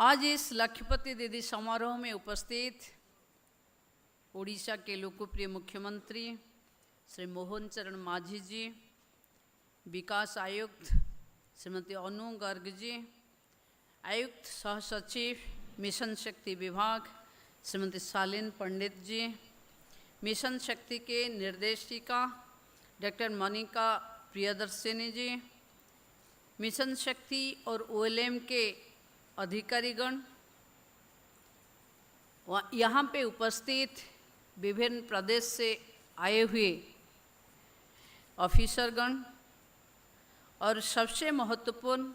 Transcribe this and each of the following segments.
आज इस लखपति दीदी समारोह में उपस्थित उड़ीसा के लोकप्रिय मुख्यमंत्री श्री मोहन चरण मांझी जी, विकास आयुक्त श्रीमती अनु गर्ग जी, आयुक्त सह सचिव मिशन शक्ति विभाग श्रीमती शालीन पंडित जी, मिशन शक्ति के निर्देशिका डॉक्टर मनिका प्रियदर्शिनी जी, मिशन शक्ति और OLM के अधिकारीगण, यहाँ पे उपस्थित विभिन्न प्रदेश से आए हुए ऑफिसरगण और सबसे महत्वपूर्ण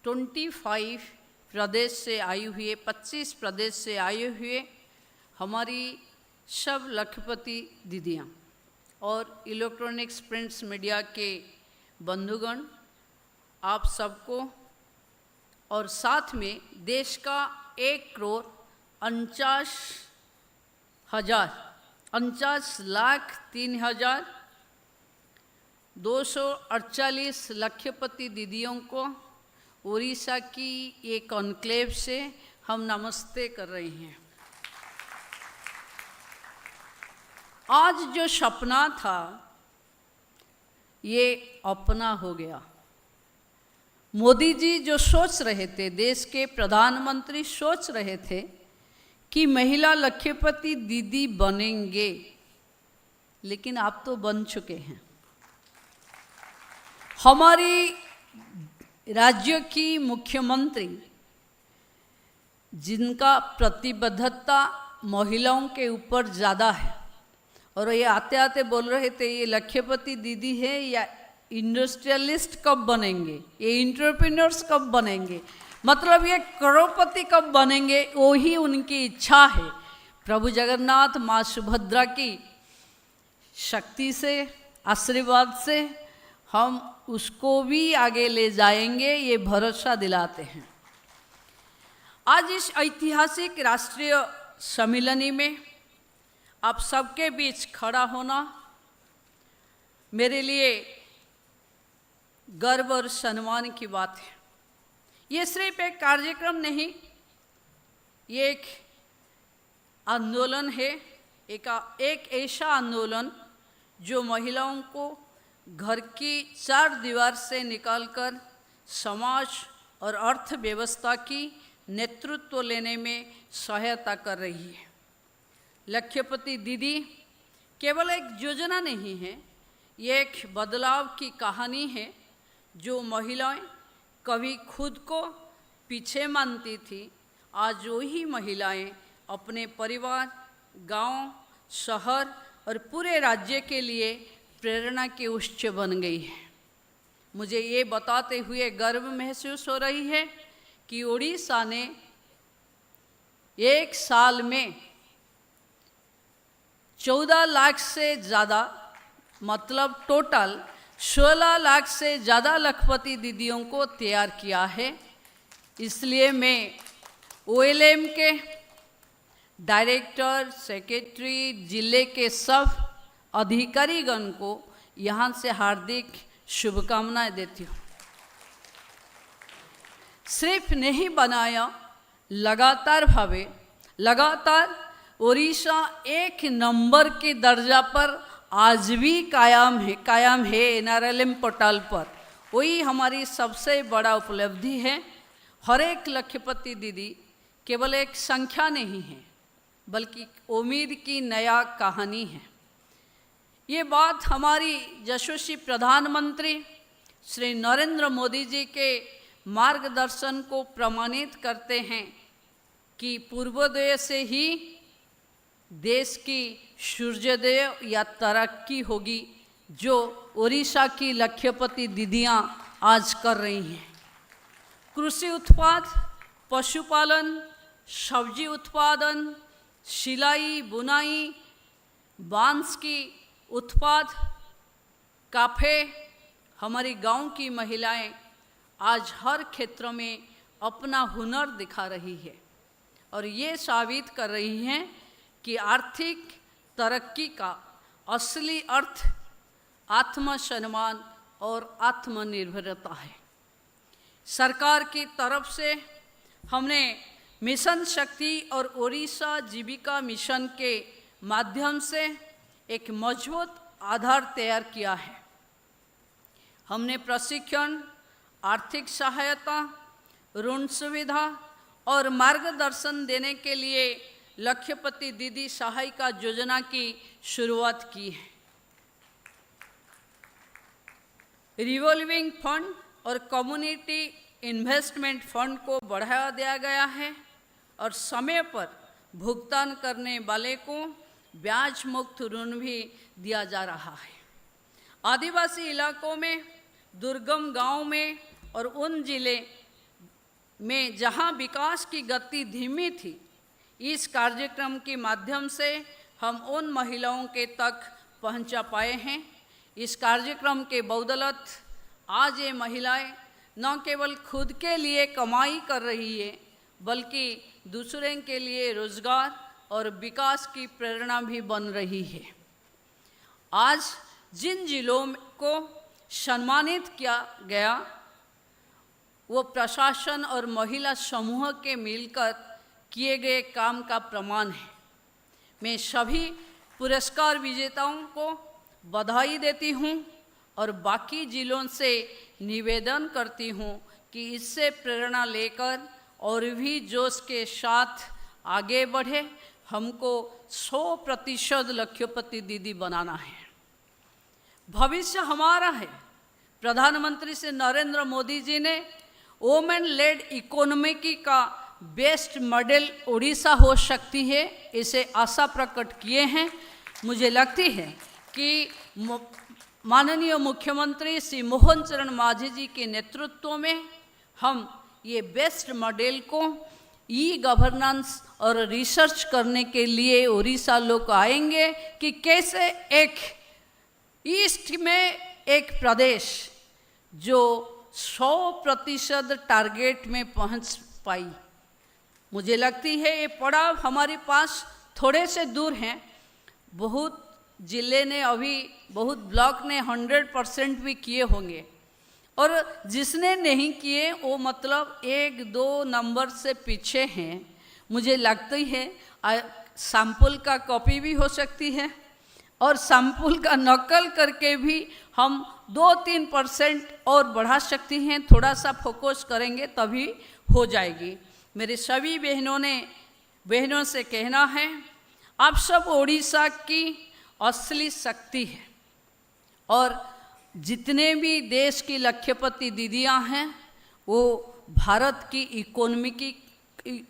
25 प्रदेश से आए हुए 25 प्रदेश से आए हुए हमारी सब लखपति दीदियाँ और इलेक्ट्रॉनिक्स प्रिंट्स मीडिया के बंधुगण, आप सबको और साथ में देश का 1,49,03,248 लखपति दीदियों को उड़ीसा की ये कॉन्क्लेव से हम नमस्ते कर रहे हैं। आज जो सपना था ये अपना हो गया। मोदी जी जो सोच रहे थे, देश के प्रधानमंत्री सोच रहे थे कि महिला लखपति दीदी बनेंगे, लेकिन आप तो बन चुके हैं। हमारी राज्य की मुख्यमंत्री जिनका प्रतिबद्धता महिलाओं के ऊपर ज़्यादा है, और ये आते आते बोल रहे थे ये लखपति दीदी है या इंडस्ट्रियलिस्ट कब बनेंगे, ये एंटरप्रेन्योर्स कब बनेंगे, मतलब ये करोड़पति कब बनेंगे, वही उनकी इच्छा है। प्रभु जगन्नाथ माँ सुभद्रा की शक्ति से, आशीर्वाद से हम उसको भी आगे ले जाएंगे, ये भरोसा दिलाते हैं। आज इस ऐतिहासिक राष्ट्रीय सम्मेलन में आप सबके बीच खड़ा होना मेरे लिए गर्व और सम्मान की बात है। ये सिर्फ एक कार्यक्रम नहीं, ये एक आंदोलन है, एक ऐसा आंदोलन जो महिलाओं को घर की 4 दीवार से निकालकर समाज और अर्थव्यवस्था की नेतृत्व लेने में सहायता कर रही है। लखपति दीदी केवल एक योजना नहीं है, ये एक बदलाव की कहानी है जो महिलाएं कभी खुद को पीछे मानती थी, आज वही महिलाएं अपने परिवार, गांव, शहर और पूरे राज्य के लिए प्रेरणा के उत्स बन गई है। मुझे ये बताते हुए गर्व महसूस हो रही है कि उड़ीसा ने एक साल में 14 लाख से ज़्यादा, मतलब टोटल 16 लाख से ज़्यादा लखपति दीदियों को तैयार किया है। इसलिए मैं OLM के डायरेक्टर, सेक्रेटरी, जिले के सब अधिकारीगण को यहाँ से हार्दिक शुभकामनाएं देती हूँ। सिर्फ नहीं बनाया, लगातार उड़ीसा 1 नंबर के दर्जा पर आज भी कायम है NRLM पोर्टल पर। वही हमारी सबसे बड़ा उपलब्धि है। हर एक लखपति दीदी केवल एक संख्या नहीं है, बल्कि उम्मीद की नया कहानी है। ये बात हमारी यशस्वी प्रधानमंत्री श्री नरेंद्र मोदी जी के मार्गदर्शन को प्रमाणित करते हैं कि पूर्वोदय से ही देश की सूर्योदय या तरक्की होगी, जो उड़ीसा की लखपति दीदियाँ आज कर रही हैं। कृषि उत्पाद, पशुपालन, सब्जी उत्पादन, सिलाई, बुनाई, बांस की उत्पाद, काफे, हमारी गांव की महिलाएं आज हर क्षेत्र में अपना हुनर दिखा रही है और ये साबित कर रही हैं कि आर्थिक तरक्की का असली अर्थ आत्मसम्मान और आत्मनिर्भरता है। सरकार की तरफ से हमने मिशन शक्ति और ओडिशा जीविका मिशन के माध्यम से एक मजबूत आधार तैयार किया है। हमने प्रशिक्षण, आर्थिक सहायता, ऋण सुविधा और मार्गदर्शन देने के लिए लक्ष्यपति दीदी सहायिका योजना की शुरुआत की है। रिवॉल्विंग फंड और कम्युनिटी इन्वेस्टमेंट फंड को बढ़ावा दिया गया है और समय पर भुगतान करने वाले को ब्याज मुक्त ऋण भी दिया जा रहा है। आदिवासी इलाकों में, दुर्गम गांव में और उन जिले में जहां विकास की गति धीमी थी, इस कार्यक्रम के माध्यम से हम उन महिलाओं के तक पहुंचा पाए हैं। इस कार्यक्रम के बदौलत आज ये महिलाएं न केवल खुद के लिए कमाई कर रही है, बल्कि दूसरे के लिए रोजगार और विकास की प्रेरणा भी बन रही है। आज जिन जिलों को सम्मानित किया गया, वो प्रशासन और महिला समूह के मिलकर किए गए काम का प्रमाण है। मैं सभी पुरस्कार विजेताओं को बधाई देती हूँ और बाकी जिलों से निवेदन करती हूँ कि इससे प्रेरणा लेकर और भी जोश के साथ आगे बढ़े। हमको 100% लक्ष्यपति दीदी बनाना है। भविष्य हमारा है। प्रधानमंत्री श्री नरेंद्र मोदी जी ने वोमेन लेड इकोनॉमी का बेस्ट मॉडल उड़ीसा हो सकती है, इसे आशा प्रकट किए हैं। मुझे लगती है कि माननीय मुख्यमंत्री श्री मोहन चरण मांझी जी के नेतृत्व में हम ये बेस्ट मॉडल को ई गवर्नेंस और रिसर्च करने के लिए उड़ीसा लोग आएंगे कि कैसे एक ईस्ट में एक प्रदेश जो 100% टारगेट में पहुंच पाई। मुझे लगती है ये पड़ाव हमारे पास थोड़े से दूर हैं। बहुत जिले ने अभी, बहुत ब्लॉक ने 100% भी किए होंगे और जिसने नहीं किए वो मतलब 1-2 नंबर से पीछे हैं। मुझे लगती है सैंपल का कॉपी भी हो सकती है और सैंपल का नकल करके भी हम 2-3% और बढ़ा सकती हैं। थोड़ा सा फोकस करेंगे तभी हो जाएगी। मेरे सभी बहनों से कहना है, आप सब उड़ीसा की असली शक्ति है और जितने भी देश की लक्ष्यपति दीदियां हैं वो भारत की इकोनॉमी की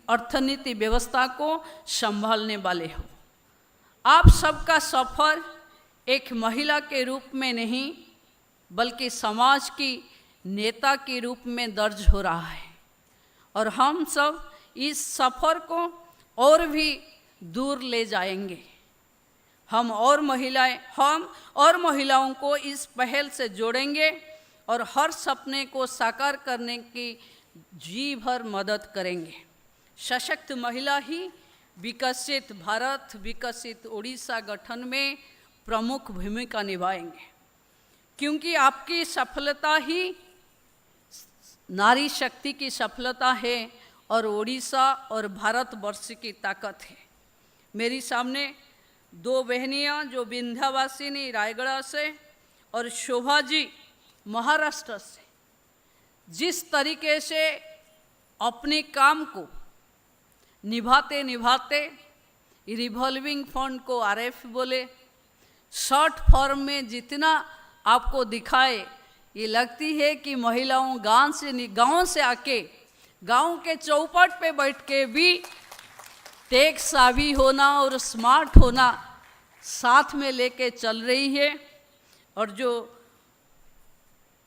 अर्थनीति व्यवस्था को संभालने वाले हो। आप सबका सफर एक महिला के रूप में नहीं बल्कि समाज की नेता के रूप में दर्ज हो रहा है और हम सब इस सफर को और भी दूर ले जाएंगे। हम और महिलाओं को इस पहल से जोड़ेंगे और हर सपने को साकार करने की जी भर मदद करेंगे। सशक्त महिला ही विकसित भारत, विकसित उड़ीसा गठन में प्रमुख भूमिका निभाएंगे, क्योंकि आपकी सफलता ही नारी शक्ति की सफलता है और उड़ीसा और भारतवर्ष की ताकत है। मेरी सामने 2 बहनियाँ जो विंध्यावासिनी रायगढ़ से और शोभा जी महाराष्ट्र से जिस तरीके से अपने काम को निभाते निभाते रिवॉल्विंग फंड को आरएफ बोले, शॉर्ट फॉर्म में जितना आपको दिखाए, ये लगती है कि महिलाओं गांव से आके गांव के चौपट पे बैठ के भी टेक सावी होना और स्मार्ट होना साथ में लेके चल रही है। और जो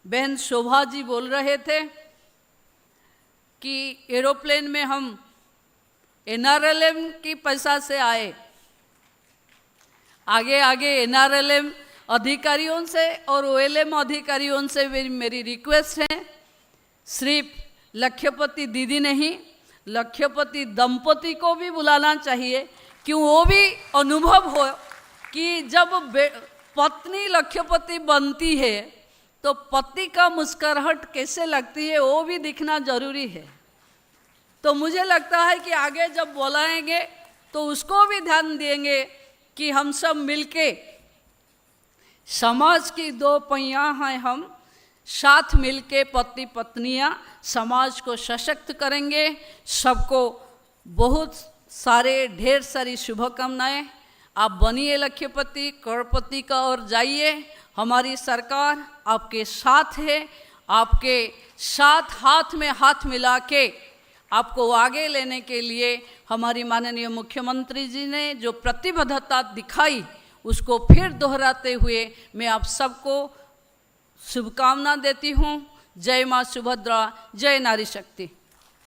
बहन शोभा जी बोल रहे थे कि एरोप्लेन में हम NRLM की पैसा से आए, आगे आगे NRLM अधिकारियों से और OLM अधिकारियों से मेरी रिक्वेस्ट है, सिर्फ लक्ष्यपति दीदी नहीं, लक्ष्यपति दंपति को भी बुलाना चाहिए, क्यों वो भी अनुभव हो कि जब पत्नी लक्ष्यपति बनती है तो पति का मुस्कुराहट कैसे लगती है वो भी दिखना जरूरी है। तो मुझे लगता है कि आगे जब बुलाएंगे तो उसको भी ध्यान देंगे कि हम सब मिलके, समाज की दो पहिया हैं हम, साथ मिलके पति पत्नियां समाज को सशक्त करेंगे। सबको बहुत सारे ढेर सारी शुभकामनाएं। आप बनिए लखपति, करोड़पति का और जाइए। हमारी सरकार आपके साथ है, आपके साथ हाथ में हाथ मिला के आपको आगे लेने के लिए हमारी माननीय मुख्यमंत्री जी ने जो प्रतिबद्धता दिखाई उसको फिर दोहराते हुए मैं आप सबको शुभकामना देती हूँ। जय माँ सुभद्रा, जय नारी शक्ति।